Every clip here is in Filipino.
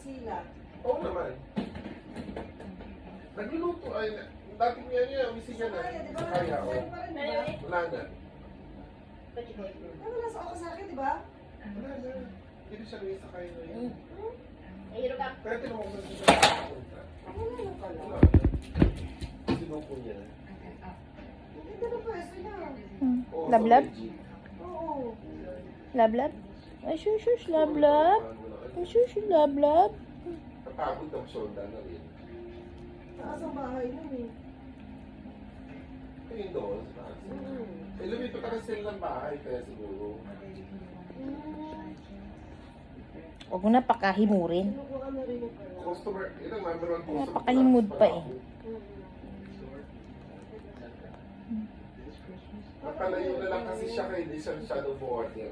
sila. Oo naman. Nagluluto ay, dati niya, misi niya na. Kaya, di ba? Kaya, oo. Kaya pa rin, di ba? Wala na. Ano nasa ako sa akin, di ba? Wala na. Hindi sa luwi sa kayo ngayon. Ayun ka. Kaya tinawag ko siya sa punta. Wala na pala. Wala na. Sinupo niya. Ang ganda ng pwesto niya. Oo, Lablab? sa legit. Oo. Lablab? Ay, shush, lablab. Ay, shush, lablab. Napagod ang solda na rin. Taas ang bahay nun eh. Ayun doon, sa taas. Eh, lumipat ka kasi ng bahay, kaya siguro. Huwag mo na pakahimurin. Sinubukan na rin yung pala. Customer, yun ang number one customer. Napakahimod pa eh. Napalayo na lang kasi siya kaya hindi siya masyadong bu-order.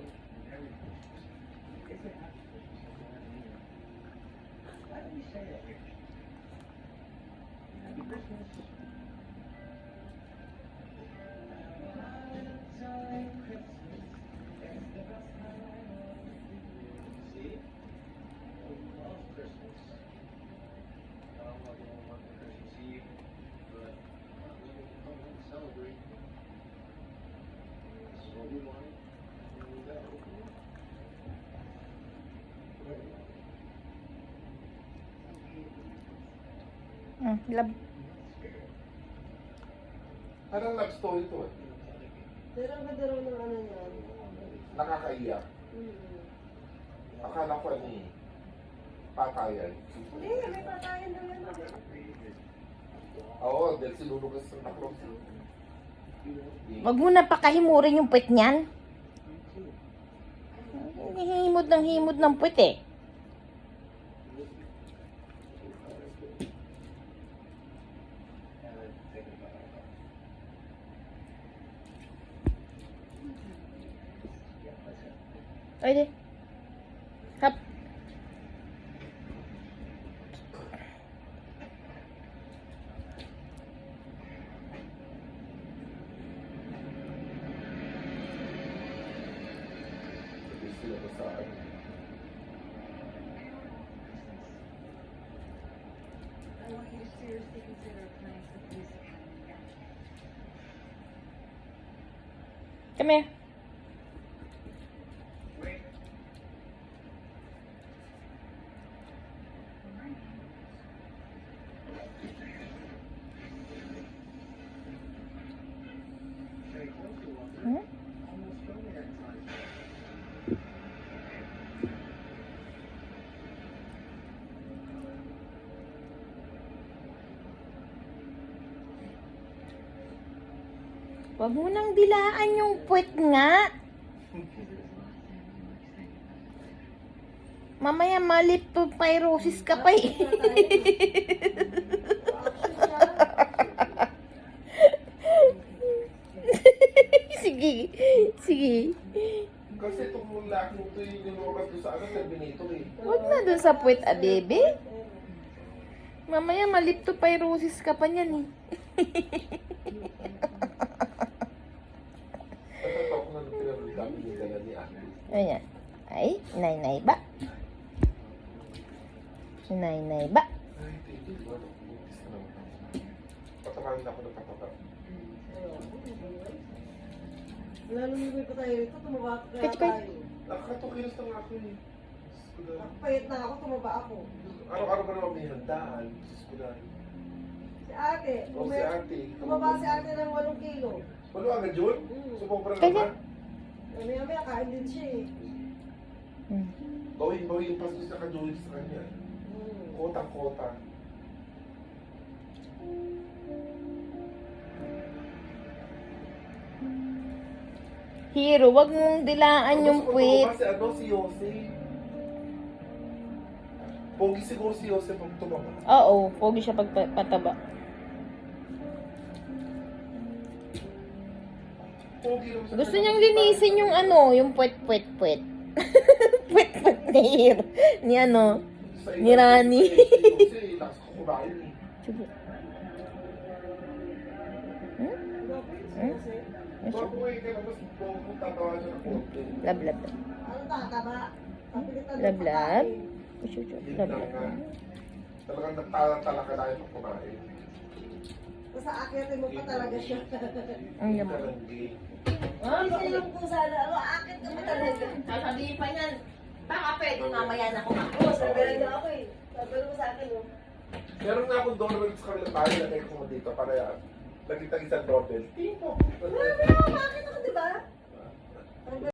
Lab. Parang love story to eh. Pero ang ganda raw ng ano niya. Nakakaiyak. Akala ko ano eh. Patayan. Hindi, may patayan na yan. Oo, dahil sinulog sa Santa Cruz. Huwag mo na pakahimurin yung puwet niyan. Himod ng puwet eh. Oye. Hap. Sila ko sa ano. Come here. Hmm? Huwag mo nang dilaan yung puwet nga. Mamaya maliptopyrosis ka pa eh. Sige. Sige. Kasi itong mula mo ito yung lumabas doon sa ano, Terminator eh. Huwag na dun sa puwet, bebe. Mamaya maliptopyrosis ka pa niyan eh. Natatok na nung kami yung gala ni Ate. Ayan. Ay, nay ba? Nay ba? Ay, titi, di ba? Buntis na naman ako. Patamarin ako ng patata. Wala lumibay pa tayo rito, tumaba kaya Kach, kach. tayo. Nakakatukilos na nga ako eh. Diyos ko dahil. Nakapayat na ako, tumaba ako. Araw-araw ba naman may handaan? Diyos ko dahil. Si ate, O si Ate. tumaba si ate ng 8 kilo. Walo agad yun? Sumobra Kaya- naman. Maya-maya, kain din siya eh. Bawin pa sa kajulis sa kanya. Kota-kota. Hero, wag mong dilaan yung puwet. Si ano, si Jose. Pogi siguro si Jose pag tumama. Oo, pogi siya pagpataba. Pogi naman siya. Gusto niyang linisin yung ano, yung puwet. Puwet ni Hero. Ni ano. Sa ni Rani. Si Jose, lakas ko kumain eh. Sige. Bago ngayon ka naman, kung tatawa siya ng konti. Lablab. Ano tataba? Papilitan ng Lablab. pagkain. Yun lang nga. Talagang nagtala ka na yung kumain. Basta akitin mo pa talaga siya. Ang Hindi yaman. ka lang gay. Kasi yung kung sana, akit ka pa talaga. Sasabihin pa niyan, baka pwede mamaya na kumain. Oo, sabi na ako eh. Sabi mo sa akin, oh. Meron nga akong doorwell sa kanila tayo, lagay ko dito para laging isang doorbell. Tipo. Bakit ako, di ba?